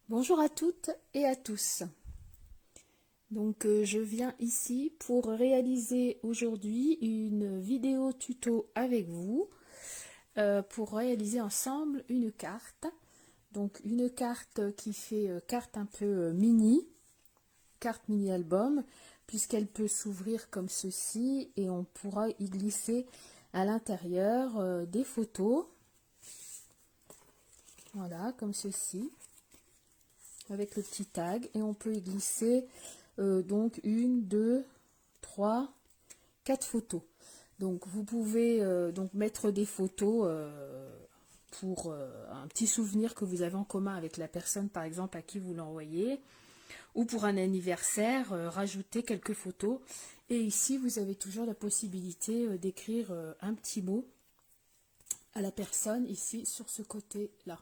Bonjour à toutes et à tous. Donc je viens ici pour réaliser aujourd'hui une vidéo tuto avec vous pour réaliser ensemble une carte. Donc une carte qui fait carte un peu carte mini album, puisqu'elle peut s'ouvrir comme ceci et on pourra y glisser à l'intérieur des photos. Voilà, comme ceci, avec le petit tag, et on peut y glisser donc 1, 2, 3, 4 photos. Donc vous pouvez donc mettre des photos pour un petit souvenir que vous avez en commun avec la personne par exemple à qui vous l'envoyez, ou pour un anniversaire, rajouter quelques photos. Et ici vous avez toujours la possibilité d'écrire un petit mot à la personne ici sur ce côté là.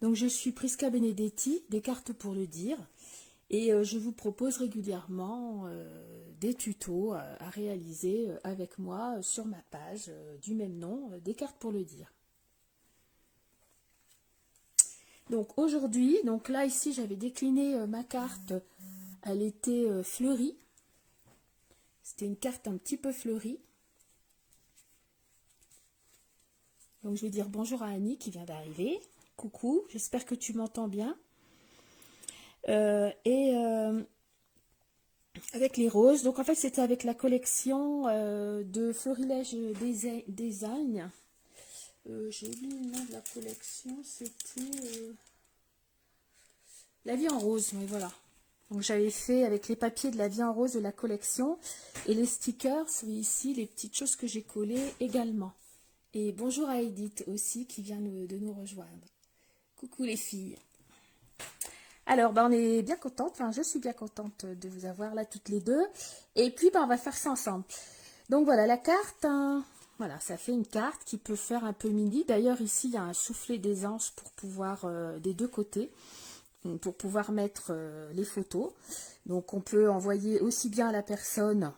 Donc je suis Prisca Benedetti, des cartes pour le dire, et je vous propose régulièrement des tutos à réaliser avec moi sur ma page du même nom, des cartes pour le dire. Donc aujourd'hui, donc là ici j'avais décliné ma carte, elle était fleurie, c'était une carte un petit peu fleurie. Donc je vais dire bonjour à Annie qui vient d'arriver. Coucou, j'espère que tu m'entends bien. Avec les roses, donc en fait c'était avec la collection de Florilège Design. J'ai oublié le nom de la collection, c'était La vie en rose, oui voilà. Donc j'avais fait avec les papiers de La vie en rose de la collection et les stickers, oui, ici les petites choses que j'ai collées également. Et bonjour à Edith aussi qui vient de nous rejoindre. Coucou les filles. Alors, on est bien contente, enfin je suis bien contente de vous avoir là toutes les deux. Et puis, on va faire ça ensemble. Donc voilà, la carte, voilà, ça fait une carte qui peut faire un peu mini. D'ailleurs, ici, il y a un soufflet d'aisance pour pouvoir, des deux côtés, pour pouvoir mettre les photos. Donc, on peut envoyer aussi bien à la personne,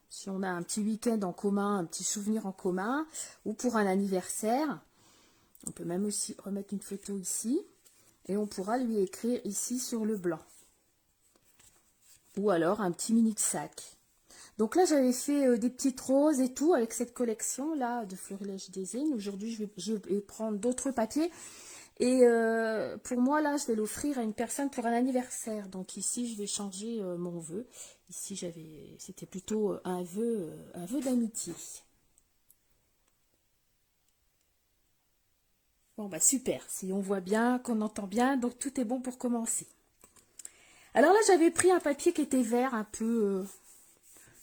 si on a un petit week-end en commun, un petit souvenir en commun, ou pour un anniversaire. On peut même aussi remettre une photo ici. Et on pourra lui écrire ici sur le blanc. Ou alors un petit mini sac. Donc là, j'avais fait des petites roses et tout avec cette collection-là de Florilège Design. Aujourd'hui, je vais prendre d'autres papiers. Et pour moi, là, je vais l'offrir à une personne pour un anniversaire. Donc ici, je vais changer mon vœu. Ici, c'était plutôt un vœu d'amitié. Bon, bah super, si on voit bien, qu'on entend bien, donc tout est bon pour commencer. Alors là, j'avais pris un papier qui était vert, un peu...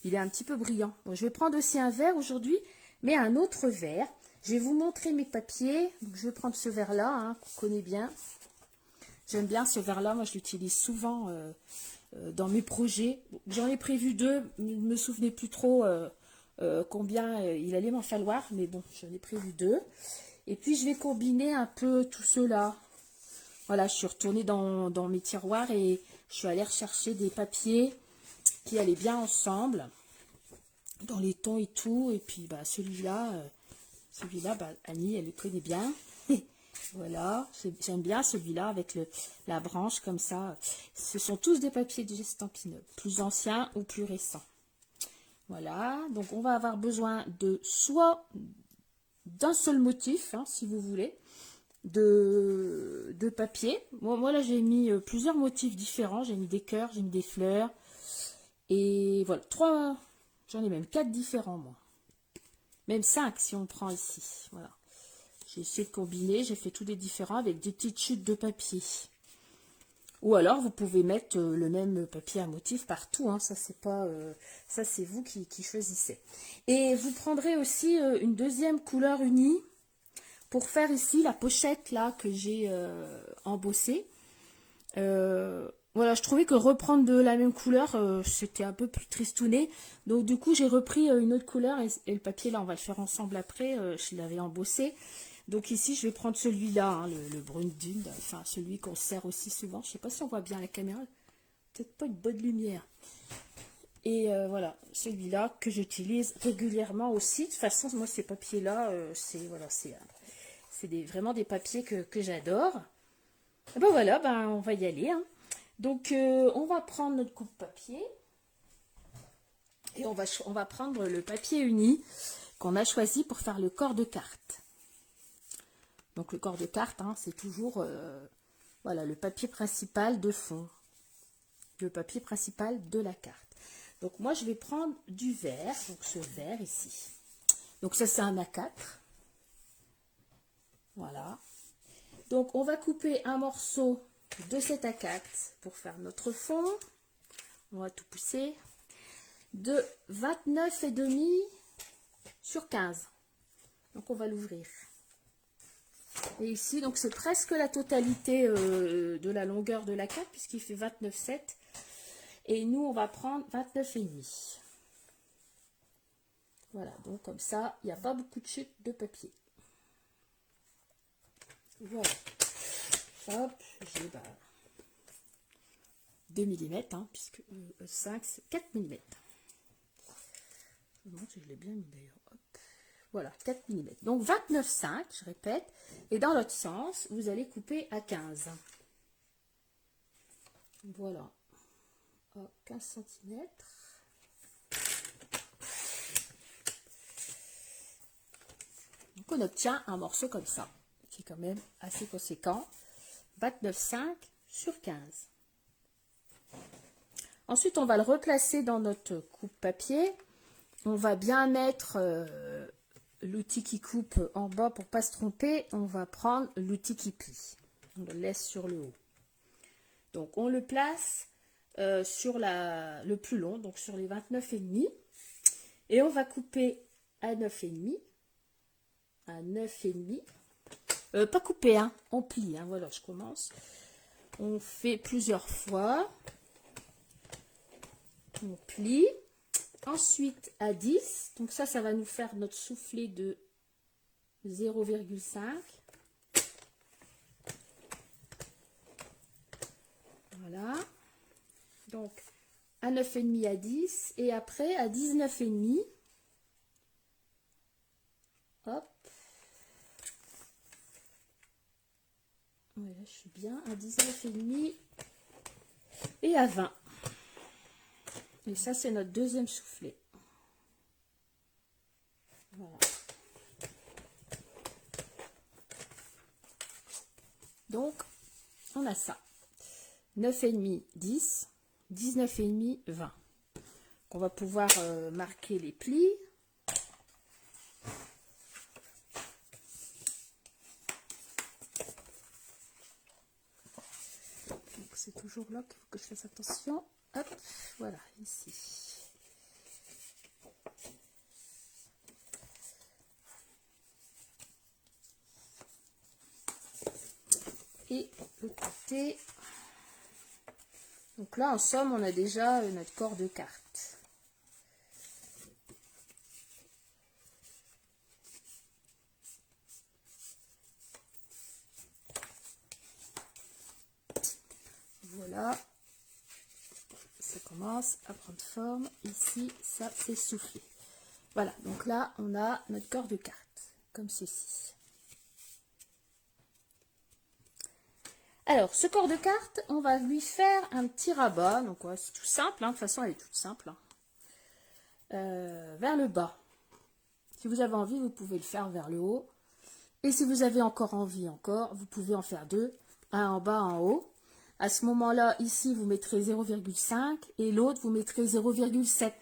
il est un petit peu brillant. Bon, je vais prendre aussi un vert aujourd'hui, mais un autre vert. Je vais vous montrer mes papiers. Donc, je vais prendre ce vert-là, qu'on connaît bien. J'aime bien ce vert-là, moi je l'utilise souvent dans mes projets. J'en ai prévu deux, je ne me souvenais plus trop combien il allait m'en falloir, mais bon, j'en ai prévu deux. Et puis je vais combiner un peu tout cela. Voilà, je suis retournée dans mes tiroirs et je suis allée rechercher des papiers qui allaient bien ensemble, dans les tons et tout. Et puis bah, celui-là, bah, Annie, elle le connaît bien. Voilà, j'aime bien celui-là avec la branche comme ça. Ce sont tous des papiers de Stampin' Up, plus anciens ou plus récents. Voilà, donc on va avoir besoin de soit d'un seul motif, si vous voulez, de papier. Moi là j'ai mis plusieurs motifs différents. J'ai mis des cœurs, j'ai mis des fleurs. Et voilà, j'en ai même 4 différents moi. Même 5 si on prend ici. Voilà. J'ai essayé de combiner, j'ai fait tous les différents avec des petites chutes de papier. Ou alors vous pouvez mettre le même papier à motif partout. Ça c'est pas, ça c'est vous qui choisissez. Et vous prendrez aussi une deuxième couleur unie pour faire ici la pochette là que j'ai embossée. Voilà, je trouvais que reprendre de la même couleur, c'était un peu plus tristouné. Donc du coup, j'ai repris une autre couleur et le papier là, on va le faire ensemble après. Je l'avais embossé. Donc ici, je vais prendre celui-là, le brune dune, enfin celui qu'on sert aussi souvent. Je sais pas si on voit bien à la caméra, peut-être pas une bonne lumière. Et voilà, celui-là que j'utilise régulièrement aussi. De toute façon, moi ces papiers-là, c'est c'est vraiment des papiers que j'adore. Et ben voilà, ben on va y aller. Hein. Donc on va prendre notre coupe papier et on va prendre le papier uni qu'on a choisi pour faire le corps de carte. Donc le corps de carte, hein, c'est toujours voilà, le papier principal de fond, le papier principal de la carte. Donc moi je vais prendre du vert, donc ce vert ici. Donc ça c'est un A4. Voilà. Donc on va couper un morceau de cet A4 pour faire notre fond. On va tout pousser. De 29,5 sur 15. Donc on va l'ouvrir. Et ici, donc c'est presque la totalité de la longueur de la carte puisqu'il fait 29,7. Et nous, on va prendre 29,5. Voilà, donc comme ça, il n'y a pas beaucoup de chute de papier. Voilà. Hop, j'ai 2 mm, hein, puisque 5, c'est 4 mm. Bon, je l'ai bien mis d'ailleurs. Voilà, 4 mm. Donc 29,5, je répète. Et dans l'autre sens, vous allez couper à 15. Voilà. 15 cm. Donc on obtient un morceau comme ça, qui est quand même assez conséquent. 29,5 sur 15. Ensuite, on va le replacer dans notre coupe papier. On va bien mettre l'outil qui coupe en bas pour ne pas se tromper. On va prendre l'outil qui plie. On le laisse sur le haut. Donc, on le place sur le plus long, donc sur les 29,5. Et on va couper à 9,5. À 9,5. Pas couper, hein, on plie. Hein, voilà, je commence. On fait plusieurs fois. On plie. Ensuite, à 10. Donc ça va nous faire notre soufflet de 0,5. Voilà. Donc, à 9,5 à 10. Et après, à 19,5. Hop. Voilà, je suis bien. À 19,5. Et à 20. Et ça, c'est notre deuxième soufflet. Voilà. Donc, on a ça. 9,5, 10, 19,5, 20. Donc, on va pouvoir marquer les plis. Donc, c'est toujours là qu'il faut que je fasse attention. Hop, voilà, ici. Et le côté. Donc là, en somme, on a déjà notre corps de carte. Voilà. Ça commence à prendre forme. Ici, ça c'est soufflé. Voilà, donc là, on a notre corps de carte, comme ceci. Alors, ce corps de carte, on va lui faire un petit rabat. Donc, ouais, c'est tout simple. Hein, de toute façon, elle est toute simple. Hein. Vers le bas. Si vous avez envie, vous pouvez le faire vers le haut. Et si vous avez encore envie, vous pouvez en faire deux. Un en bas, un en haut. À ce moment-là, ici, vous mettrez 0,5 et l'autre, vous mettrez 0,7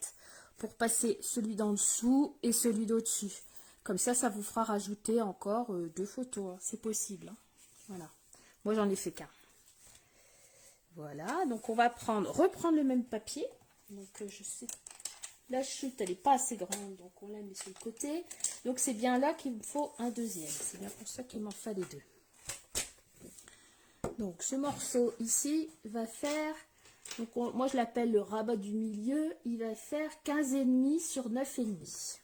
pour passer celui d'en dessous et celui d'au-dessus. Comme ça, ça vous fera rajouter encore deux photos. Hein. C'est possible. Hein. Voilà. Moi, j'en ai fait qu'un. Voilà. Donc, on va reprendre le même papier. Donc, je sais, la chute, elle n'est pas assez grande. Donc, on la met sur le côté. Donc, c'est bien là qu'il me faut un deuxième. C'est bien pour ça qu'il m'en fallait deux. Donc, ce morceau ici va faire, donc moi je l'appelle le rabat du milieu, il va faire 15,5 sur 9,5.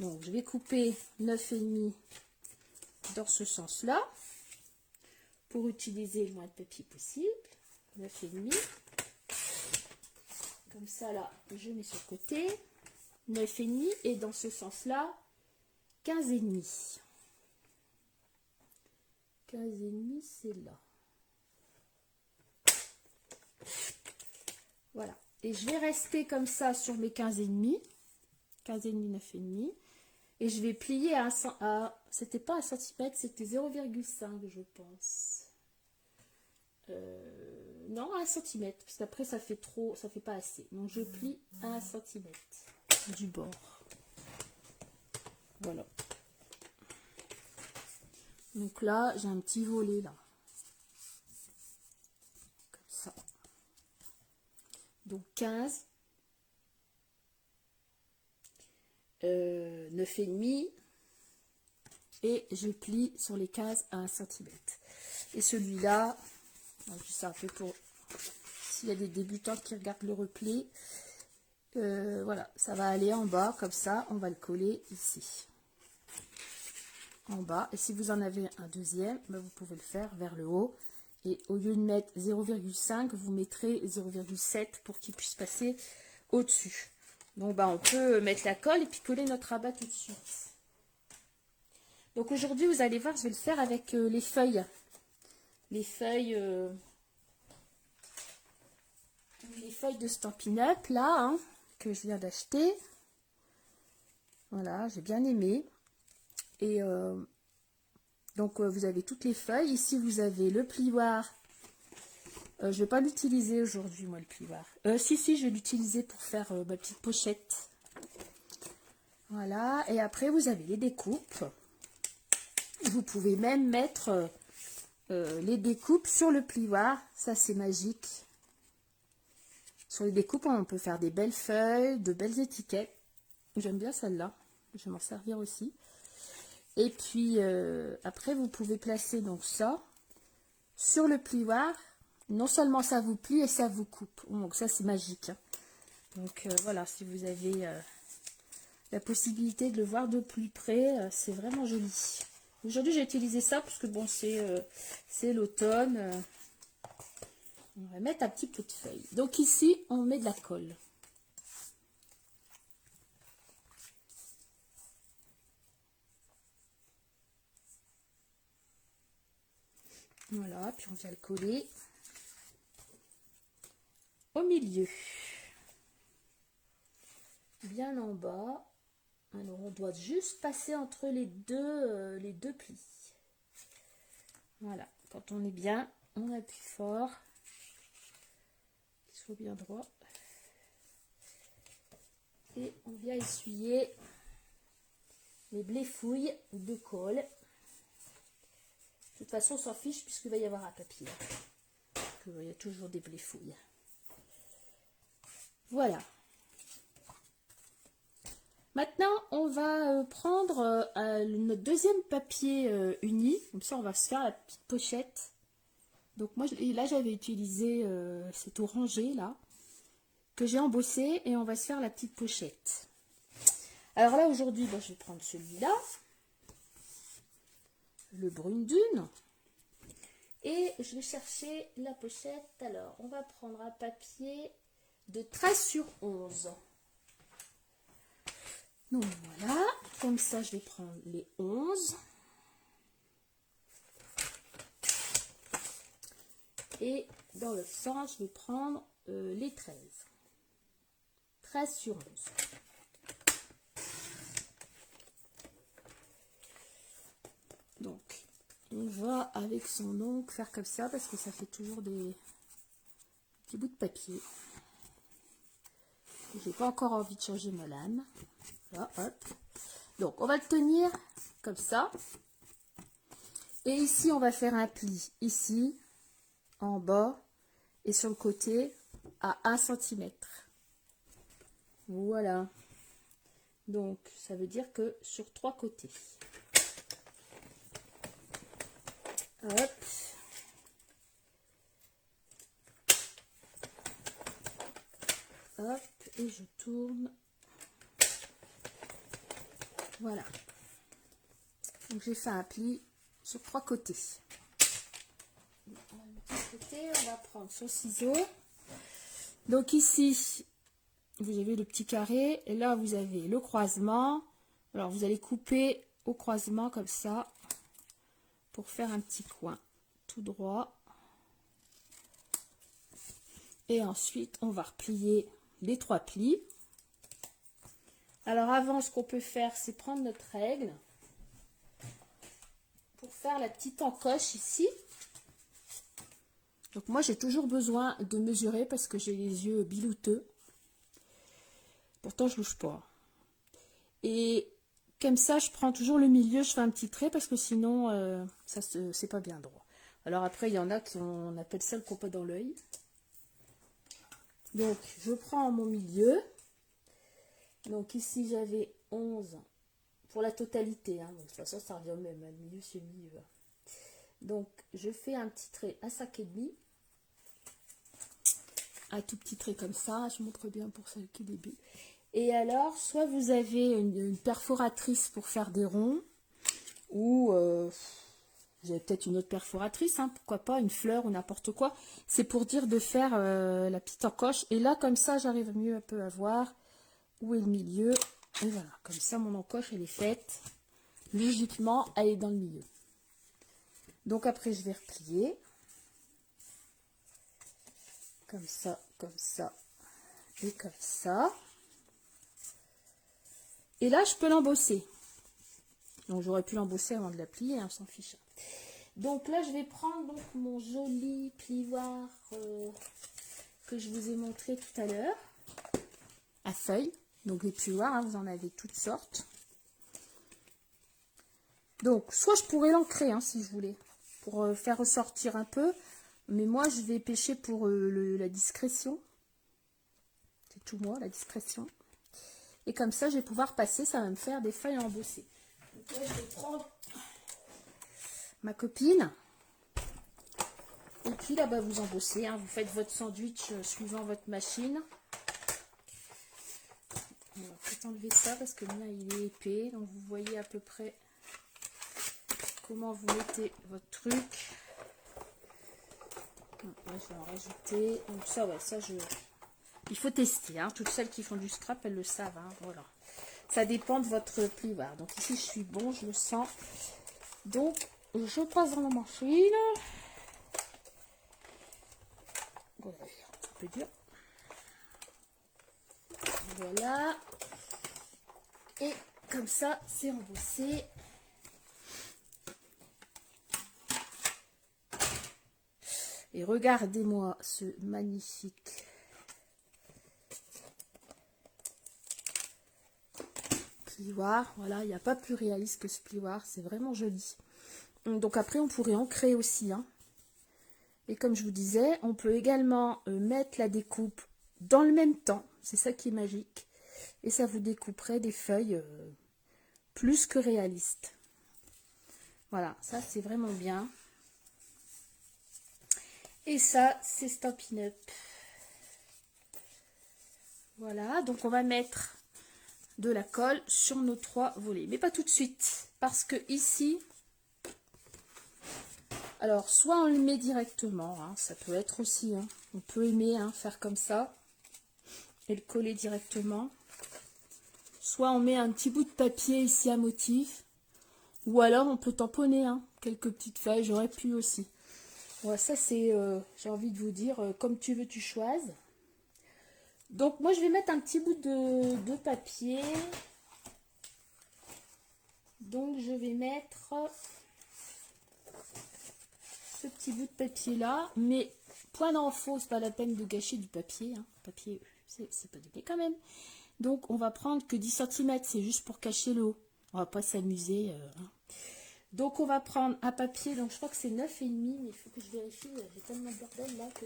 Donc, je vais couper 9,5 dans ce sens-là, pour utiliser le moins de papier possible. 9,5. Comme ça, là, je mets sur le côté. 9,5 et dans ce sens-là, 15,5. 15,5, c'est là. Voilà. Et je vais rester comme ça sur mes 15,5. 15,5, 9,5. Et je vais plier c'était pas 1 cm, c'était 0,5 je pense. Non, 1 cm, parce qu'après ça fait trop, ça fait pas assez. Donc je plie 1 cm du bord. Voilà. Donc là, j'ai un petit volet là. Comme ça. Donc 15. 9,5 et je plie sur les 15 à 1 cm. Et celui-là, je sais un peu pour s'il y a des débutants qui regardent le repli, voilà, ça va aller en bas comme ça, on va le coller ici en bas. Et si vous en avez un deuxième, ben vous pouvez le faire vers le haut, et au lieu de mettre 0,5 vous mettrez 0,7 pour qu'il puisse passer au dessus. Donc bah, on peut mettre la colle et puis coller notre rabat tout de suite. Donc aujourd'hui, vous allez voir, je vais le faire avec les feuilles. Les feuilles de Stampin' Up, là, hein, que je viens d'acheter. Voilà, j'ai bien aimé. Et donc vous avez toutes les feuilles. Ici, vous avez le plioir. Je ne vais pas l'utiliser aujourd'hui, moi, le plioir. Si, je vais l'utiliser pour faire ma petite pochette. Voilà, et après, vous avez les découpes. Vous pouvez même mettre les découpes sur le plioir. Ça, c'est magique. Sur les découpes, on peut faire des belles feuilles, de belles étiquettes. J'aime bien celle-là. Je vais m'en servir aussi. Et puis, après, vous pouvez placer donc ça sur le plioir. Non seulement ça vous plie et ça vous coupe. Donc ça, c'est magique. Donc voilà, si vous avez la possibilité de le voir de plus près, c'est vraiment joli. Aujourd'hui, j'ai utilisé ça parce que bon, c'est l'automne. On va mettre un petit peu de feuilles. Donc ici, on met de la colle. Voilà, puis on vient le coller au milieu. Bien en bas. Alors, on doit juste passer entre les deux plis. Voilà, quand on est bien, on appuie fort. Qu'il soit bien droit. Et on vient essuyer les bléfouilles de colle. De toute façon, on s'en fiche puisqu'il va y avoir un papier. Il y a toujours des bléfouilles. Voilà. Maintenant, on va prendre notre deuxième papier uni. Comme ça, on va se faire la petite pochette. Donc moi, là, j'avais utilisé cet orangé, là, que j'ai embossé. Et on va se faire la petite pochette. Alors là, aujourd'hui, je vais prendre celui-là. Le brune dune. Et je vais chercher la pochette. Alors, on va prendre un papier de 13 sur 11. Donc voilà, comme ça je vais prendre les 11. Et dans le sens, je vais prendre les 13. 13 sur 11. Donc, on va avec son ongle faire comme ça parce que ça fait toujours des petits bouts de papier. J'ai pas encore envie de changer ma lame. Là, hop. Donc, on va le tenir comme ça. Et ici, on va faire un pli. Ici, en bas et sur le côté à 1 cm. Voilà. Donc, ça veut dire que sur 3 côtés. Hop. Hop. Et je tourne. Voilà. Donc j'ai fait un pli sur 3 côtés. On va prendre son ciseau. Donc ici, vous avez le petit carré. Et là, vous avez le croisement. Alors vous allez couper au croisement comme ça. pour faire un petit coin tout droit. Et ensuite, on va replier les 3 plis. Alors avant, ce qu'on peut faire, c'est prendre notre règle pour faire la petite encoche ici. Donc moi, j'ai toujours besoin de mesurer parce que j'ai les yeux bilouteux. Pourtant, je louche pas. Et comme ça, je prends toujours le milieu, je fais un petit trait parce que sinon, c'est pas bien droit. Alors après, il y en a on appelle ça le compas dans l'œil. Donc, je prends mon milieu. Donc, ici, j'avais 11 pour la totalité. Hein. Donc, de toute façon, ça revient au même. Le milieu, c'est le milieu. Donc, je fais un petit trait à 5,5. Un tout petit trait comme ça. Je montre bien pour celles qui débutent. Et alors, soit vous avez une perforatrice pour faire des ronds. Ou... vous avez peut-être une autre perforatrice, hein, pourquoi pas, une fleur ou n'importe quoi. C'est pour dire de faire la petite encoche. Et là, comme ça, j'arrive mieux un peu à voir où est le milieu. Et voilà, comme ça, mon encoche, elle est faite. Logiquement, elle est dans le milieu. Donc après, je vais replier. Comme ça et comme ça. Et là, je peux l'embosser. Donc, j'aurais pu l'embosser avant de la plier, hein, on s'en fiche. Donc là, je vais prendre donc, mon joli plioir que je vous ai montré tout à l'heure, à feuilles. Donc les plioirs, hein, vous en avez toutes sortes. Donc, soit je pourrais l'ancrer, hein, si je voulais, pour faire ressortir un peu. Mais moi, je vais pêcher pour la discrétion. C'est tout moi, la discrétion. Et comme ça, je vais pouvoir passer, ça va me faire des feuilles embossées. Donc là, je vais prendre ma copine. Et puis là, bah, vous embossez, hein, vous faites votre sandwich suivant votre machine. On va peut-être enlever ça parce que là, il est épais. Donc, vous voyez à peu près comment vous mettez votre truc. Donc, là, je vais en rajouter. Donc ça, ouais, ça, il faut tester. Hein. Toutes celles qui font du scrap, elles le savent. Hein, voilà. Ça dépend de votre plioir. Donc ici, je suis bon, je le sens. Donc, je passe dans la machine. Voilà, c'est un peu dur. Voilà. Et comme ça, c'est embossé. Et regardez-moi ce magnifique plioir. Voilà, il n'y a pas plus réaliste que ce plioir. C'est vraiment joli. Donc après, on pourrait en créer aussi. Hein. Et comme je vous disais, on peut également mettre la découpe dans le même temps. C'est ça qui est magique. Et ça vous découperait des feuilles plus que réalistes. Voilà, ça c'est vraiment bien. Et ça, c'est Stampin' Up. Voilà, donc on va mettre de la colle sur nos 3 volets. Mais pas tout de suite, parce que ici, alors soit on le met directement, hein, ça peut être aussi, hein, on peut aimer hein, faire comme ça, et le coller directement. Soit on met un petit bout de papier ici à motif, ou alors on peut tamponner hein, quelques petites feuilles, j'aurais pu aussi. Voilà, ça c'est, j'ai envie de vous dire, comme tu veux, tu choisis. Donc moi je vais mettre un petit bout de papier. Donc je vais mettre ce petit bout de papier là. Mais point d'info, c'est pas la peine de gâcher du papier. Hein. Papier, c'est pas donné quand même. Donc on va prendre que 10 cm, c'est juste pour cacher le haut. On va pas s'amuser. Hein. Donc on va prendre un papier, donc je crois que c'est 9,5, mais il faut que je vérifie, j'ai tellement de bordel là que...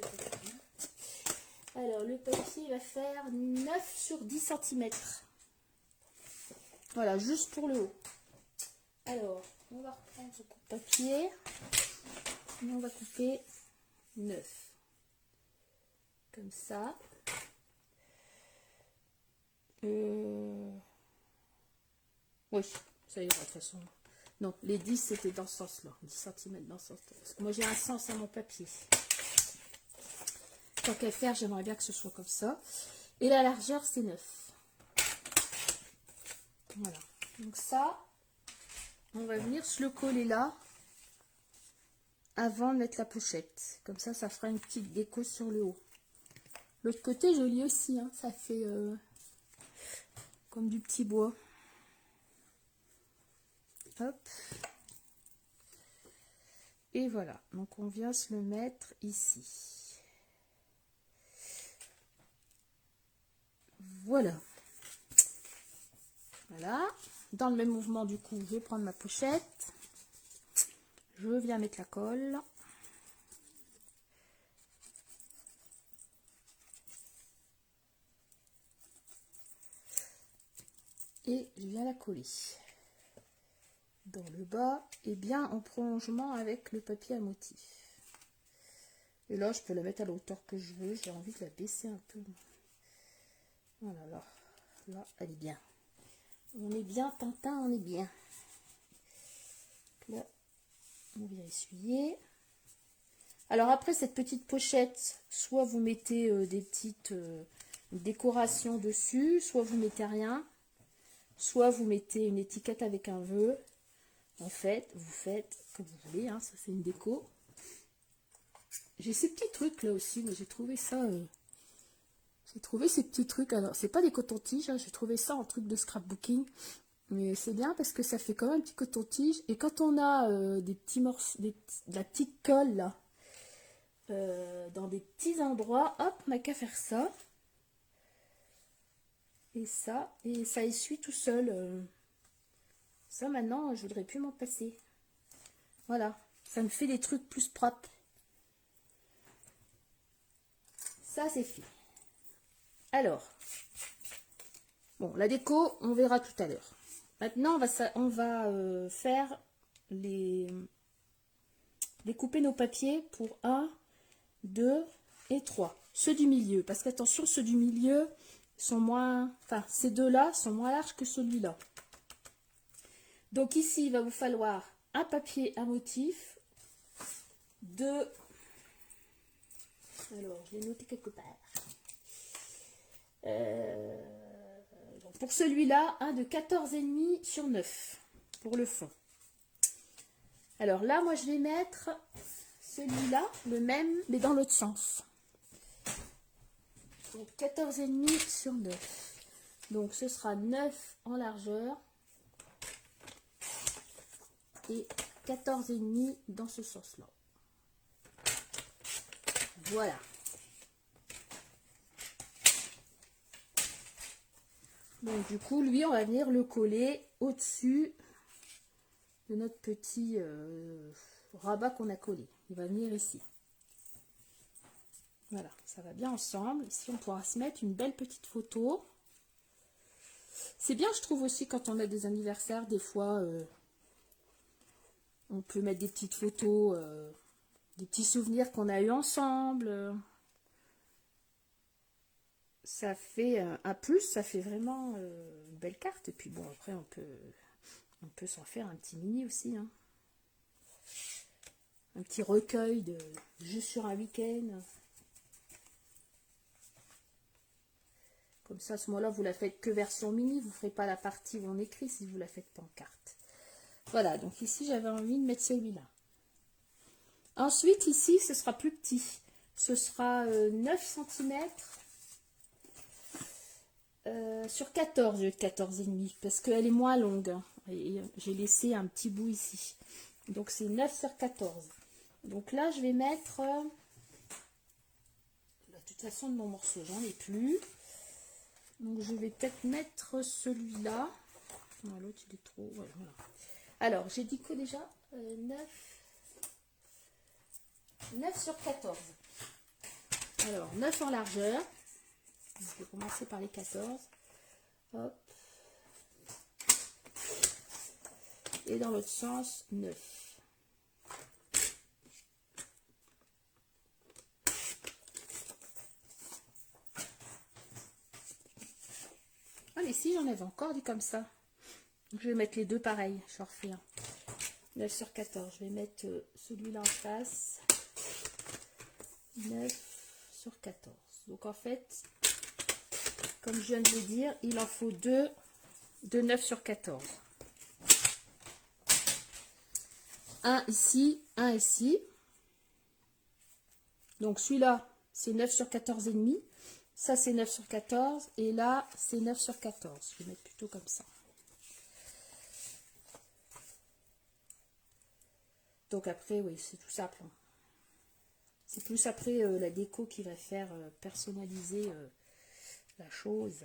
Alors le papier va faire 9 sur 10 cm. Voilà, juste pour le haut. Alors, on va reprendre ce coup de papier, et on va couper 9. Comme ça. Oui, ça ira de toute façon. Non, les 10 c'était dans ce sens-là. 10 cm dans ce sens-là. Parce que moi j'ai un sens à mon papier. Tant qu'à faire, j'aimerais bien que ce soit comme ça. Et la largeur c'est 9. Voilà. Donc ça, on va venir se le coller là. avant de mettre la pochette. Comme ça fera une petite déco sur le haut. L'autre côté, joli aussi, hein, ça fait comme du petit bois. Hop. Et voilà, donc on vient se le mettre ici. Voilà. Voilà. Dans le même mouvement, du coup, je vais prendre ma pochette. Je viens mettre la colle. Et je viens la coller. Dans le bas, et bien en prolongement avec le papier à motif. Et là, je peux la mettre à la hauteur que je veux. J'ai envie de la baisser un peu. Voilà, là, elle est bien. On est bien, Tintin, on est bien. Là, on vient essuyer. Alors après cette petite pochette, soit vous mettez des petites décorations dessus, soit vous mettez rien, soit vous mettez une étiquette avec un vœu. En fait, vous faites comme vous voulez, hein, ça c'est une déco. J'ai ces petits trucs là aussi, mais j'ai trouvé ça... j'ai trouvé ces petits trucs, alors c'est pas des cotons-tiges, hein, j'ai trouvé ça en truc de scrapbooking. Mais c'est bien parce que ça fait quand même un petit coton-tige. Et quand on a des petits morceaux, de la petite colle là, dans des petits endroits, hop, on n'a qu'à faire ça. Et ça essuie tout seul. Ça maintenant, je voudrais plus m'en passer. Voilà, ça me fait des trucs plus propres. Ça c'est fait. Alors, bon, la déco, on verra tout à l'heure. Maintenant, on va faire découper nos papiers pour 1, 2 et 3. Ceux du milieu, parce qu'attention, ceux du milieu sont moins... Enfin, ces deux-là sont moins larges que celui-là. Donc ici, il va vous falloir un papier à motif, 2... Alors, je l'ai noté quelque part. Donc pour celui-là, un de 14,5 sur 9 pour le fond. Alors là, moi, je vais mettre celui-là, le même, mais dans l'autre sens. Donc 14,5 sur 9. Donc ce sera 9 en largeur et 14,5 dans ce sens-là. Voilà. Donc du coup, lui, on va venir le coller au-dessus de notre petit rabat qu'on a collé. Il va venir ici. Voilà, ça va bien ensemble. Ici, on pourra se mettre une belle petite photo. C'est bien, je trouve aussi, quand on a des anniversaires, des fois, on peut mettre des petites photos, des petits souvenirs qu'on a eu ensemble. Ça fait un plus, ça fait vraiment une belle carte. Et puis bon, après, on peut s'en faire un petit mini aussi. Hein. Un petit recueil de juste sur un week-end. Comme ça, à ce moment-là, vous la faites que version mini. Vous ne ferez pas la partie où on écrit si vous la faites pas en carte. Voilà, donc ici, j'avais envie de mettre celui-là. Ensuite, ici, ce sera plus petit. Ce sera 9 cm sur 14, de 14,5 parce qu'elle est moins longue. Hein, et j'ai laissé un petit bout ici. Donc, c'est 9 sur 14. Donc là, je vais mettre... de toute façon, de mon morceau, j'en ai plus. Donc, je vais peut-être mettre celui-là. Non, l'autre, il est trop... Ouais, voilà. Alors, j'ai dit quoi déjà 9 sur 14. Alors, 9 en largeur. Je vais commencer par les 14. Hop. Et dans l'autre sens, 9. Ah, mais si, j'en avais encore dit comme ça. Je vais mettre les deux pareils. Je refais un. 9 sur 14. Je vais mettre celui-là en face. 9 sur 14. Donc, en fait, comme je viens de le dire, il en faut 2 de 9 sur 14. Un ici, un ici. Donc celui-là, c'est 9 sur 14 et demi. Ça, c'est 9 sur 14. Et là, c'est 9 sur 14. Je vais mettre plutôt comme ça. Donc après, oui, c'est tout simple. C'est plus après la déco qui va faire personnaliser la chose.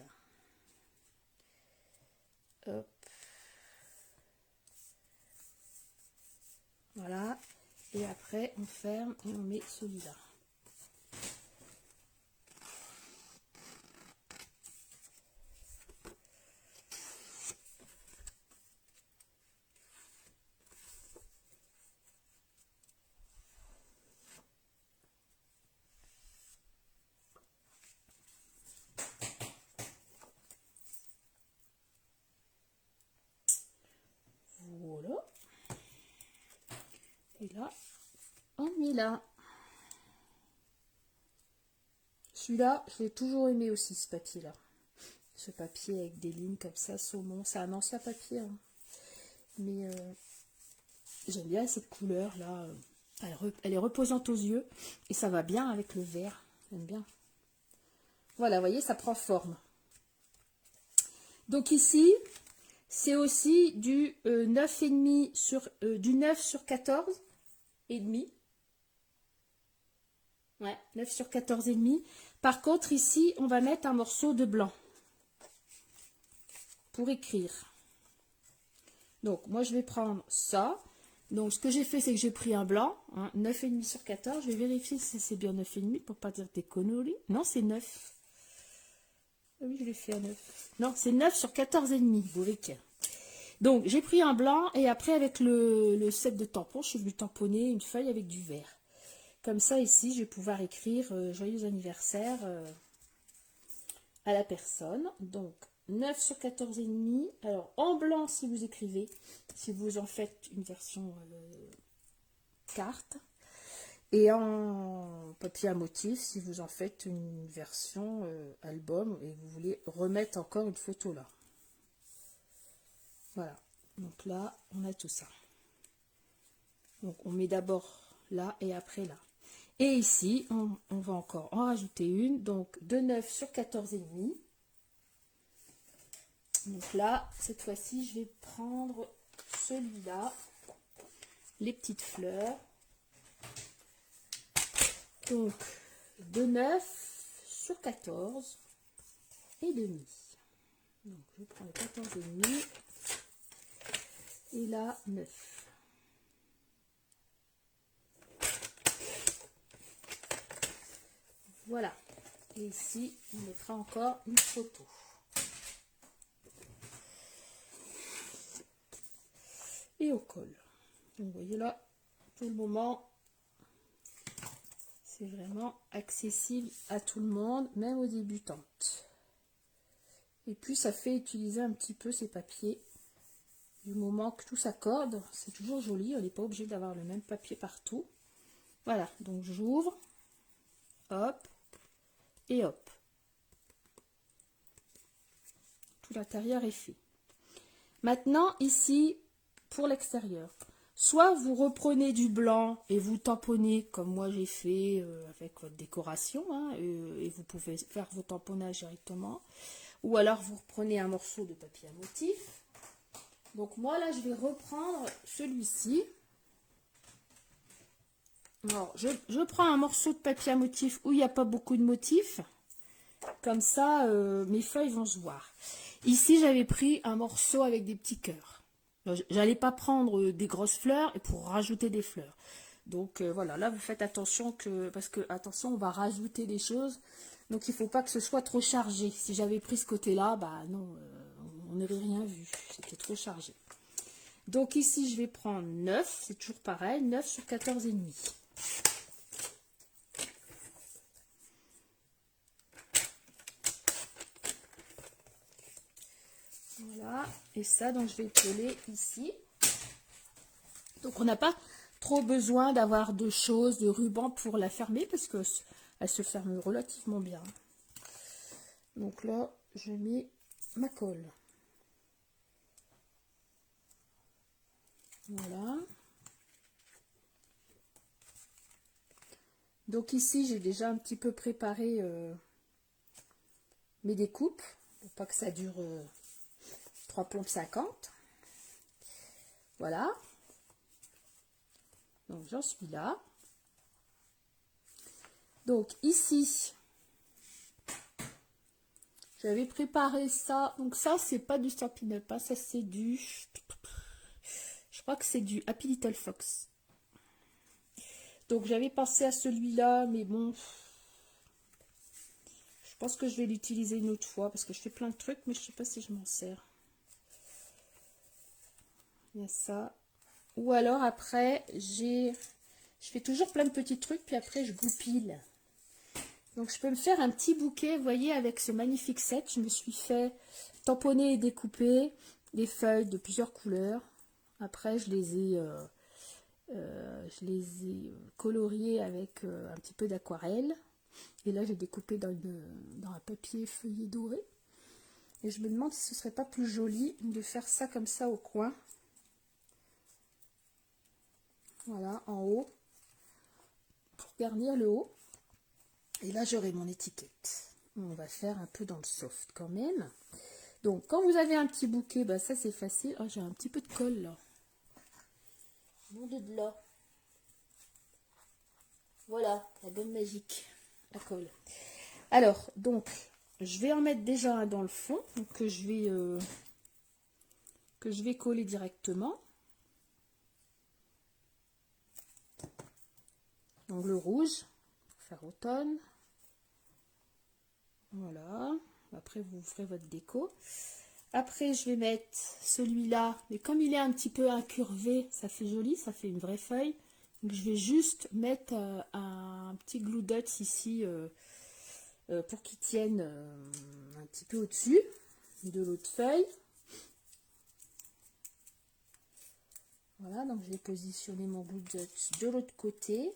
Hop. Voilà. Et après, on ferme et on met celui-là. Voilà. Et là, on met là. Celui-là, je l'ai toujours aimé aussi, ce papier-là. Ce papier avec des lignes comme ça, saumon. C'est un ancien papier. Hein. Mais j'aime bien cette couleur-là. Elle est reposante aux yeux. Et ça va bien avec le vert. J'aime bien. Voilà, vous voyez, ça prend forme. Donc ici, c'est aussi du 9,5 sur du 9 sur 14 et demi. Ouais, 9 sur 14 et demi. Par contre, ici, on va mettre un morceau de blanc pour écrire. Donc, moi, je vais prendre ça. Donc, ce que j'ai fait, c'est que j'ai pris un blanc, hein, 9,5 sur 14. Je vais vérifier si c'est bien 9,5 pour pas dire des conneries. Non, c'est 9. Ah oui, je l'ai fait à 9. Non, c'est 9 sur 14 et demi, vous voyez. Donc, j'ai pris un blanc et après, avec le set de tampons, je suis venue tamponner une feuille avec du vert. Comme ça, ici, je vais pouvoir écrire joyeux anniversaire à la personne. Donc, 9 sur 14 et demi. Alors, en blanc, si vous écrivez, si vous en faites une version carte. Et en papier à motif, si vous en faites une version album et vous voulez remettre encore une photo là. Voilà. Donc là, on a tout ça. Donc, on met d'abord là et après là. Et ici, on va encore en rajouter une. Donc, de 9 sur 14 et demi. Donc là, cette fois-ci, je vais prendre celui-là. Les petites fleurs. Donc, de 9 sur 14 et demi. Donc, je prends le 14 et demi. Et là, 9. Voilà. Et ici, on mettra encore une photo. Et au col. Donc, vous voyez là, tout le moment, c'est vraiment accessible à tout le monde, même aux débutantes. Et puis, ça fait utiliser un petit peu ces papiers. Du moment que tout s'accorde, c'est toujours joli. On n'est pas obligé d'avoir le même papier partout. Voilà, donc j'ouvre. Hop. Et hop. Tout l'intérieur est fait. Maintenant, ici, pour l'extérieur, soit vous reprenez du blanc et vous tamponnez, comme moi j'ai fait avec votre décoration, hein, et vous pouvez faire vos tamponnages directement. Ou alors vous reprenez un morceau de papier à motif. Donc moi là, je vais reprendre celui-ci. Alors, je prends un morceau de papier à motif où il n'y a pas beaucoup de motifs. Comme ça, mes feuilles vont se voir. Ici, j'avais pris un morceau avec des petits cœurs. J'allais pas prendre des grosses fleurs et pour rajouter des fleurs. Donc voilà, là vous faites attention parce que attention, on va rajouter des choses. Donc il faut pas que ce soit trop chargé. Si j'avais pris ce côté-là, bah non, on n'aurait rien vu. C'était trop chargé. Donc ici, je vais prendre 9, c'est toujours pareil, 9 sur 14 et demi. Voilà, et ça, donc je vais coller ici. Donc on n'a pas trop besoin d'avoir de choses, de ruban pour la fermer parce que elle se ferme relativement bien. Donc là, je mets ma colle. Voilà. Donc ici, j'ai déjà un petit peu préparé mes découpes, pour pas que ça dure 3 plombes 50. Voilà. Donc j'en suis là. Donc ici, j'avais préparé ça. Donc ça, c'est pas du Stampin' Up, hein. Ça c'est du... Je crois que c'est du Happy Little Fox. Donc j'avais pensé à celui-là, mais bon... Je pense que je vais l'utiliser une autre fois, parce que je fais plein de trucs, mais je sais pas si je m'en sers. Il y a ça. Ou alors après, je fais toujours plein de petits trucs, puis après je goupille. Donc je peux me faire un petit bouquet, vous voyez, avec ce magnifique set. Je me suis fait tamponner et découper des feuilles de plusieurs couleurs. Après, je les ai coloriées avec un petit peu d'aquarelle. Et là, j'ai découpé dans un papier feuillé doré. Et je me demande si ce serait pas plus joli de faire ça comme ça au coin. Voilà, en haut. Pour garnir le haut. Et là, j'aurai mon étiquette. On va faire un peu dans le soft quand même. Donc, quand vous avez un petit bouquet, bah, ça c'est facile. Oh, j'ai un petit peu de colle là. Nom de là. Voilà, la gomme magique. La colle. Alors, donc, je vais en mettre déjà un dans le fond. Donc, que je vais coller directement. Donc, le rouge. Pour faire automne. Voilà. Après, vous ferez votre déco. Après, je vais mettre celui-là. Mais comme il est un petit peu incurvé, ça fait joli. Ça fait une vraie feuille. Donc, je vais juste mettre un petit glue dots ici pour qu'il tienne un petit peu au-dessus de l'autre feuille. Voilà, donc je vais positionner mon glue dots de l'autre côté.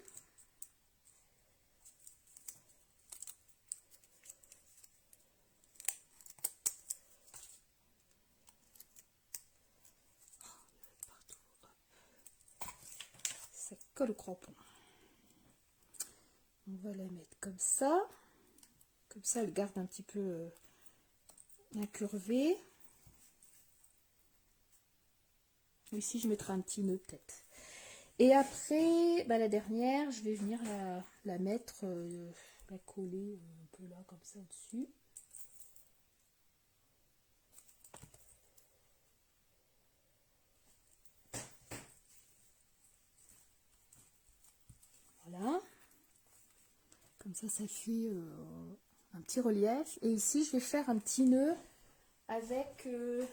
Ça colle au crampon. On va la mettre comme ça. Comme ça, elle garde un petit peu incurvé. Ici, je mettrai un petit nœud peut-être. Et après, bah, la dernière, je vais venir la mettre, la coller un peu là, comme ça, au-dessus. Voilà. Comme ça fait un petit relief. Et ici, je vais faire un petit nœud avec une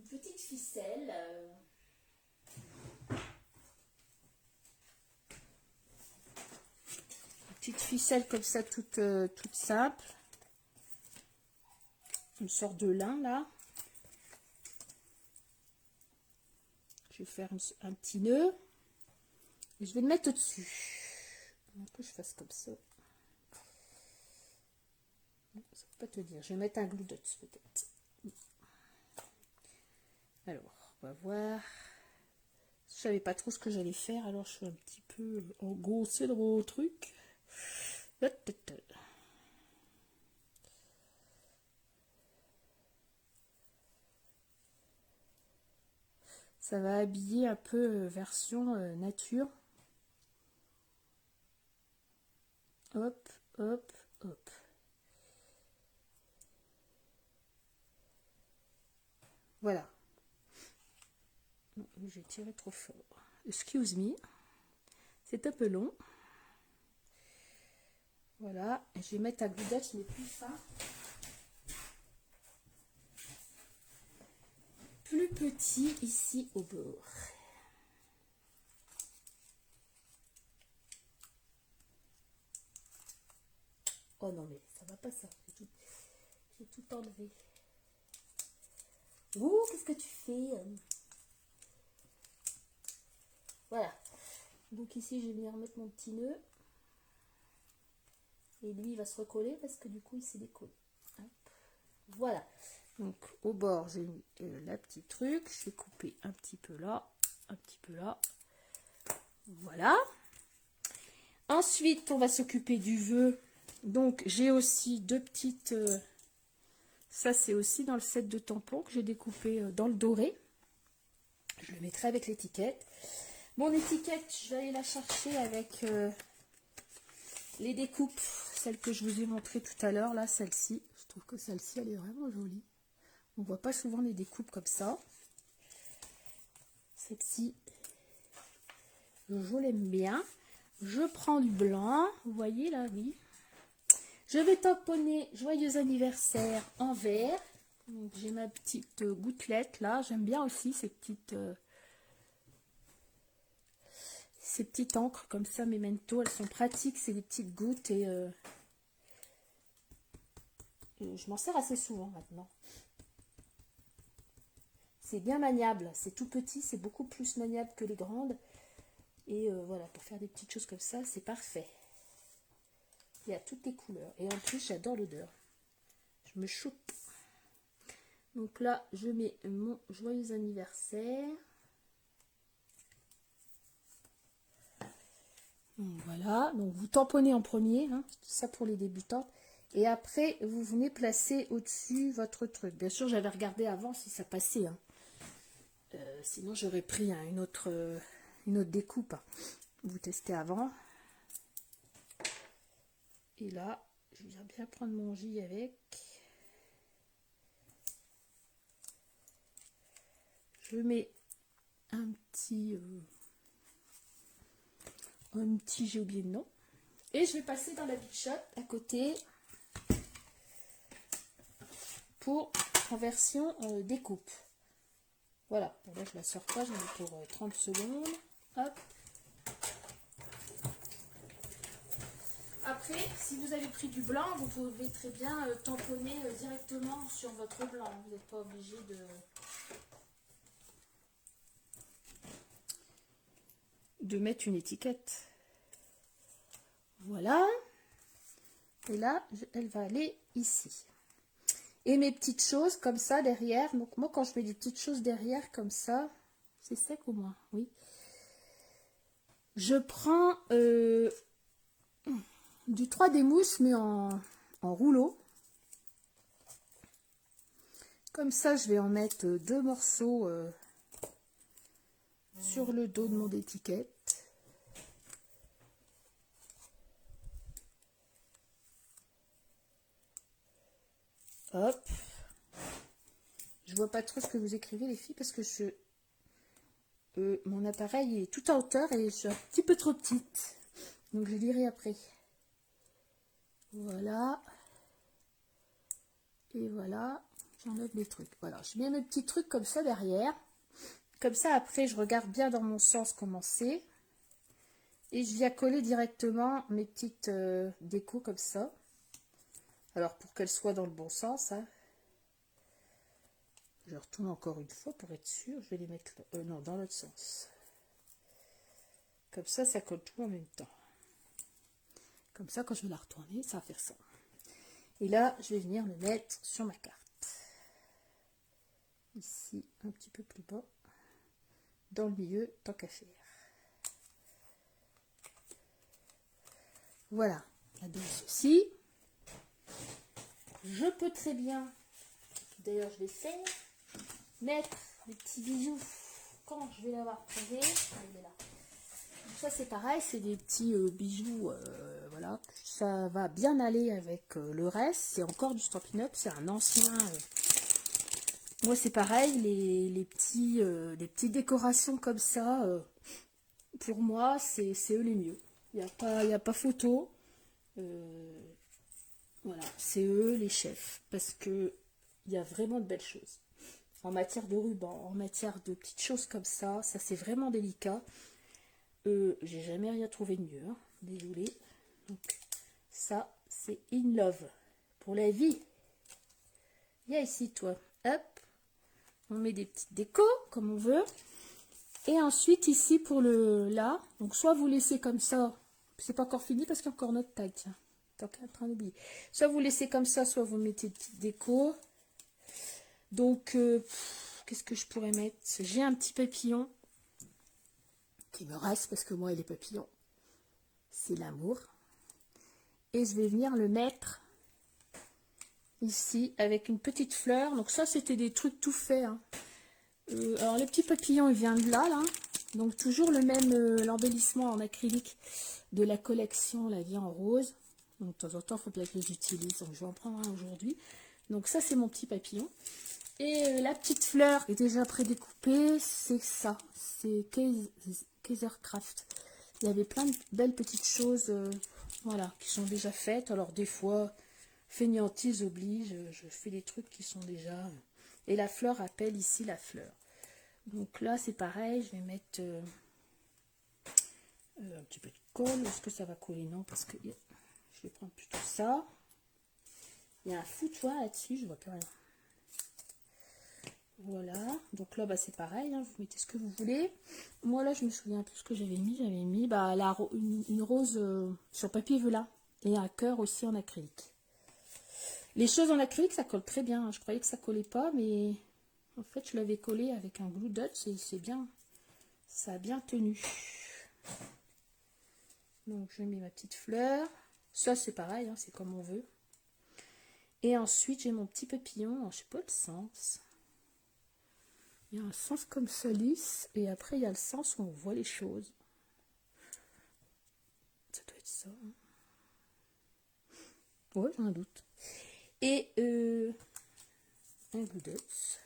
petite ficelle. Petite ficelle comme ça, toute simple. Une sorte de lin, là. Je vais faire un petit nœud. Et je vais le mettre au-dessus. Que je fasse comme ça. Ça ne peut pas te dire. Je vais mettre un glue dots peut-être. Alors, on va voir. Je savais pas trop ce que j'allais faire, alors je suis un petit peu engoncée dans mon truc. Ça va habiller un peu version nature. Hop, hop, hop. Voilà. J'ai tiré trop fort. Excuse me. C'est un peu long. Voilà. Et je vais mettre un glue dots, mais plus fin. Plus petit ici au bord. Oh non, mais ça va pas ça. J'ai tout enlevé. Ouh, qu'est-ce que tu fais? Voilà. Donc ici, je vais venir mettre mon petit nœud. Et lui, il va se recoller parce que du coup, il s'est décollé. Hop. Voilà. Donc au bord, j'ai mis la petite truc. Je vais couper un petit peu là, un petit peu là. Voilà. Ensuite, on va s'occuper du vœu. Donc, j'ai aussi deux petites... ça, c'est aussi dans le set de tampons que j'ai découpé dans le doré. Je le mettrai avec l'étiquette. Mon étiquette, je vais aller la chercher avec les découpes. Celle que je vous ai montrée tout à l'heure, là, celle-ci. Je trouve que celle-ci, elle est vraiment jolie. On ne voit pas souvent des découpes comme ça. Celle-ci, je l'aime bien. Je prends du blanc. Vous voyez là, oui. Je vais tamponner joyeux anniversaire en vert. J'ai ma petite gouttelette là. J'aime bien aussi ces petites encres comme ça, Memento. Elles sont pratiques. C'est des petites gouttes et je m'en sers assez souvent maintenant. C'est bien maniable. C'est tout petit. C'est beaucoup plus maniable que les grandes. Et voilà, pour faire des petites choses comme ça, c'est parfait. Il y a toutes les couleurs. Et en plus, j'adore l'odeur. Je me shoote. Donc là, je mets mon joyeux anniversaire. Donc voilà. Donc vous tamponnez en premier. Hein, ça pour les débutants. Et après, vous venez placer au-dessus votre truc. Bien sûr, j'avais regardé avant si ça passait. Hein. Sinon, j'aurais pris une autre découpe. Vous testez avant. Et là, je viens bien prendre mon J avec. Je mets un petit, j'ai oublié le nom. Et je vais passer dans la Big Shot à côté pour en version découpe. Voilà, bon, là je la sors pas, j'en ai pour 30 secondes. Hop. Après, si vous avez pris du blanc, vous pouvez très bien tamponner directement sur votre blanc. Vous n'êtes pas obligé de mettre une étiquette. Voilà. Et là, elle va aller ici. Et mes petites choses comme ça derrière. Donc moi, quand je mets des petites choses derrière comme ça, c'est sec au moins, oui. Je prends du 3D mousse, mais en rouleau. Comme ça, je vais en mettre 2 morceaux sur le dos de mon étiquette. Hop. Je vois pas trop ce que vous écrivez les filles parce que mon appareil est tout à hauteur et je suis un petit peu trop petite. Donc je lirai après. Voilà. Et voilà. J'enlève les trucs. Voilà. Je mets mes petits trucs comme ça derrière. Comme ça après je regarde bien dans mon sens comment c'est. Et je viens coller directement mes petites décos comme ça. Alors pour qu'elles soient dans le bon sens. Hein. Je retourne encore une fois pour être sûr. Je vais les mettre non, dans l'autre sens. Comme ça, ça colle tout en même temps. Comme ça, quand je vais la retourner, ça va faire ça. Et là, je vais venir le mettre sur ma carte. Ici, un petit peu plus bas. Dans le milieu, tant qu'à faire. Voilà. La donne ceci. Je peux très bien, d'ailleurs je vais faire, mettre des petits bijoux quand je vais l'avoir posé. Ça c'est pareil, c'est des petits bijoux, voilà, ça va bien aller avec le reste. C'est encore du Stampin' Up, c'est un ancien. Moi c'est pareil, les petites décorations comme ça, pour moi c'est eux les mieux. Il n'y a pas photo. Voilà, c'est eux les chefs, parce que il y a vraiment de belles choses. En matière de ruban, en matière de petites choses comme ça c'est vraiment délicat. J'ai jamais rien trouvé de mieux, hein. Désolée. Donc ça, c'est in love. Pour la vie. Viens ici, toi. Hop. On met des petites décos, comme on veut. Et ensuite, ici, pour le là, donc soit vous laissez comme ça, c'est pas encore fini parce qu'il y a encore notre tag, tiens. En train d'oublier. Soit vous laissez comme ça, soit vous mettez une petite déco. Donc, qu'est-ce que je pourrais mettre? J'ai un petit papillon qui me reste parce que moi, les papillons, c'est l'amour. Et je vais venir le mettre ici avec une petite fleur. Donc ça, c'était des trucs tout faits. Hein. Alors le petit papillon, il vient de là, là. Donc toujours le même, l'embellissement en acrylique de la collection La Vie en Rose. Donc de temps en temps, il faut bien que je les utilise. Donc je vais en prendre un aujourd'hui. Donc ça, c'est mon petit papillon. Et la petite fleur qui est déjà prédécoupée, c'est ça. C'est Kaisercraft. Il y avait plein de belles petites choses, voilà, qui sont déjà faites. Alors des fois, fainéantise oblige, je fais des trucs qui sont déjà... Et la fleur rappelle ici la fleur. Donc là, c'est pareil, je vais mettre un petit peu de colle. Est-ce que ça va coller? Non, parce que je vais prendre plutôt ça. Il y a un foutoir là-dessus, je vois plus rien. Voilà, donc là, bah, c'est pareil, hein, vous mettez ce que vous voulez. Moi, là, je me souviens plus ce que j'avais mis. J'avais mis bah, une rose sur papier vela et un cœur aussi en acrylique. Les choses en acrylique, ça colle très bien. Je croyais que ça collait pas, mais en fait, je l'avais collé avec un glue dot. C'est bien, ça a bien tenu. Donc, je mets ma petite fleur. Ça, c'est pareil, hein, c'est comme on veut. Et ensuite, j'ai mon petit papillon. Alors, je sais pas le sens. Il y a un sens comme ça lisse, et après il y a le sens où on voit les choses. Ça doit être ça. Hein. Ouais, j'ai un doute. Et un glue dot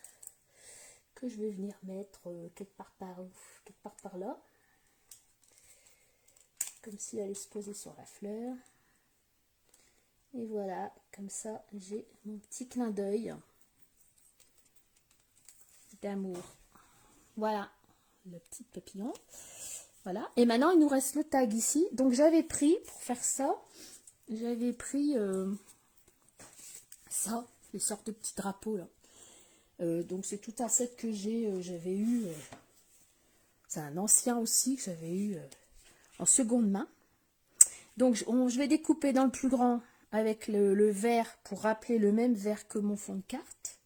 que je vais venir mettre quelque part par là. Comme s'il allait se poser sur la fleur. Et voilà, comme ça j'ai mon petit clin d'œil d'amour. Voilà, le petit papillon. Voilà, et maintenant il nous reste le tag ici. Donc j'avais pris, pour faire ça, j'avais pris ça, les sortes de petits drapeaux là. Donc c'est tout un set que j'avais eu, c'est un ancien aussi que j'avais eu en seconde main. Donc je vais découper dans le plus grand avec le vert pour rappeler le même vert que mon fond de carte.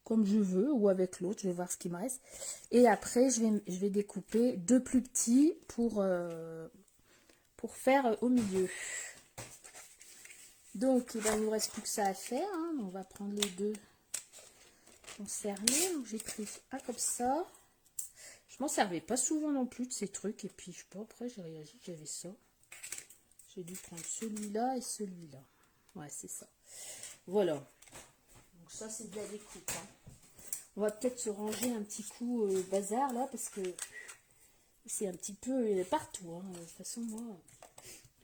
Comme je veux, ou avec l'autre, je vais voir ce qui me reste. Et après, je vais découper deux plus petits pour faire au milieu. Donc, il ne nous reste plus que ça à faire. Hein. On va prendre les deux concernés. Donc, j'ai pris un comme ça. Je m'en servais pas souvent non plus de ces trucs. Et puis, je sais pas, après, j'ai réagi que j'avais ça. J'ai dû prendre celui-là et celui-là. Ouais, c'est ça. Voilà. Donc, ça, c'est de la découpe. Hein. On va peut-être se ranger un petit coup bazar là parce que c'est un petit peu partout. Hein. De toute façon, moi,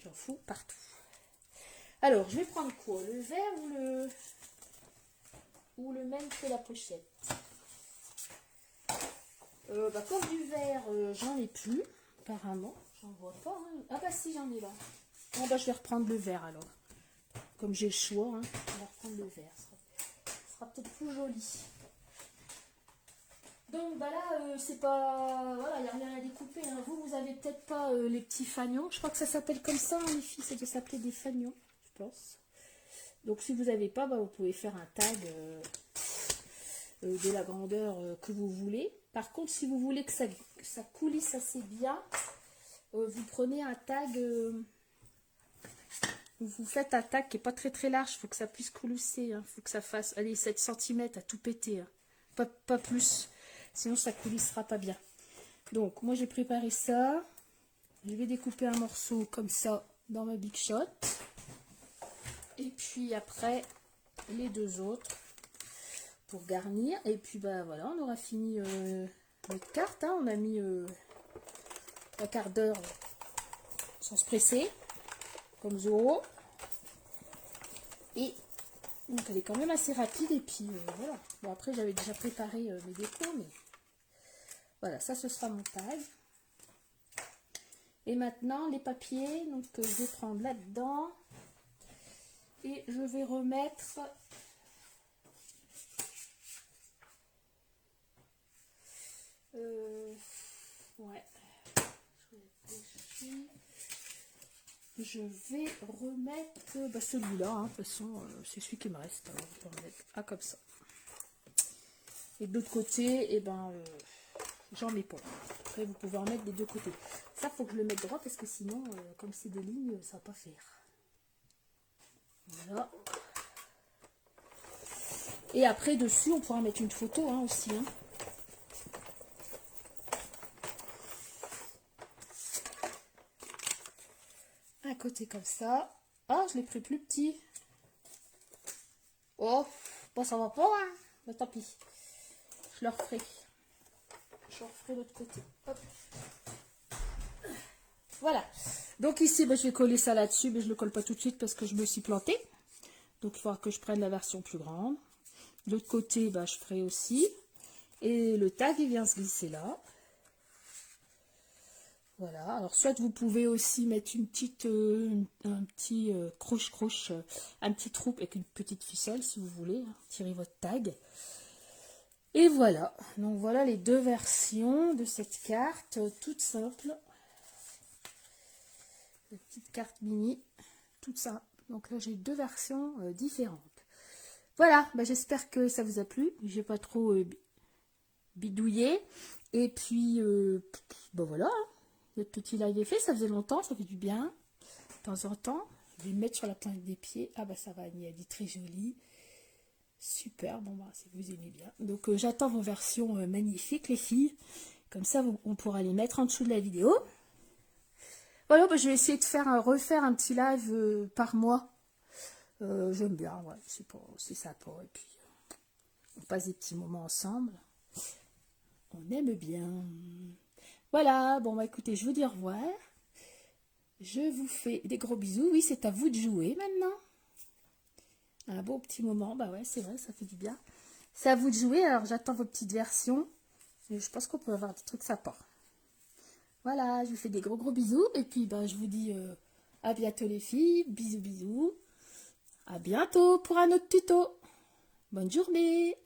j'en fous partout. Alors, je vais prendre quoi? Le vert ou le même que la pochette? Comme du vert, j'en ai plus, apparemment. J'en vois pas. Hein. Ah bah si, j'en ai là. Bon, bah, je vais reprendre le vert alors. Comme j'ai le choix, hein, on va reprendre le vert. Ce sera peut-être plus joli. Donc bah là, c'est pas... Voilà, il n'y a rien à découper. Hein. Vous avez peut-être pas les petits fagnons. Je crois que ça s'appelle comme ça, hein, les filles. Ça doit s'appeler des fagnons, je pense. Donc si vous n'avez pas, bah, vous pouvez faire un tag de la grandeur que vous voulez. Par contre, si vous voulez que ça coulisse assez bien, vous prenez un tag... vous faites un tag qui n'est pas très très large. Il faut que ça puisse coulisser. Il faut que ça fasse, allez, 7 cm à tout péter. Hein. Pas plus. Sinon, ça coulissera pas bien. Donc, moi, j'ai préparé ça. Je vais découper un morceau comme ça dans ma Big Shot. Et puis après, les deux autres pour garnir. Et puis, bah voilà, on aura fini notre carte. Hein. On a mis un quart d'heure sans se presser, comme Zoro. Et donc, elle est quand même assez rapide. Et puis, voilà. Bon, après, j'avais déjà préparé mes décos, mais... Voilà, ça ce sera mon tag. Et maintenant les papiers, donc je vais prendre là-dedans et je vais remettre ouais. Je vais remettre celui-là. Hein, de toute façon, c'est celui qui me reste. Alors, je vais remettre comme ça. Et de l'autre côté, et ben j'en mets pas. Après, vous pouvez en mettre des deux côtés. Ça, faut que je le mette droit parce que sinon, comme c'est des lignes, ça va pas faire. Voilà. Et après, dessus, on pourra mettre une photo hein, aussi. Hein. Un côté comme ça. Ah, je l'ai pris plus petit. Oh, bon, ça va pas, hein. Mais tant pis. Je le referai. Je referai l'autre côté. Hop. Voilà. Donc ici, bah, je vais coller ça là-dessus, mais je ne le colle pas tout de suite parce que je me suis plantée. Donc il faudra que je prenne la version plus grande. De l'autre côté, bah, je ferai aussi. Et le tag, il vient se glisser là. Voilà. Alors soit vous pouvez aussi mettre une petite, un petit croche-croche, un petit trou avec une petite ficelle si vous voulez. Hein, tirer votre tag. Et voilà. Donc voilà les deux versions de cette carte, toute simple. La petite carte mini, toute simple. Donc là j'ai deux versions différentes. Voilà, bah, j'espère que ça vous a plu. J'ai pas trop bidouillé. Et puis, bah voilà. Hein. Notre petit live est fait, ça faisait longtemps, ça fait du bien. De temps en temps. Je vais le mettre sur la pointe des pieds. Ah bah ça va, Annie a dit très joli. Super, bon bah si vous aimez bien. Donc j'attends vos versions magnifiques les filles. Comme ça on pourra les mettre en dessous de la vidéo. Voilà, bah, je vais essayer de refaire un petit live par mois. J'aime bien, ouais, c'est sympa. Et puis on passe des petits moments ensemble. On aime bien. Voilà, bon bah écoutez, je vous dis au revoir. Je vous fais des gros bisous. Oui, c'est à vous de jouer maintenant. Un beau petit moment, bah ouais, c'est vrai, ça fait du bien. C'est à vous de jouer, alors j'attends vos petites versions. Et je pense qu'on peut avoir des trucs sympas. Voilà, je vous fais des gros bisous. Et puis bah, je vous dis à bientôt les filles. Bisous, bisous. À bientôt pour un autre tuto. Bonne journée.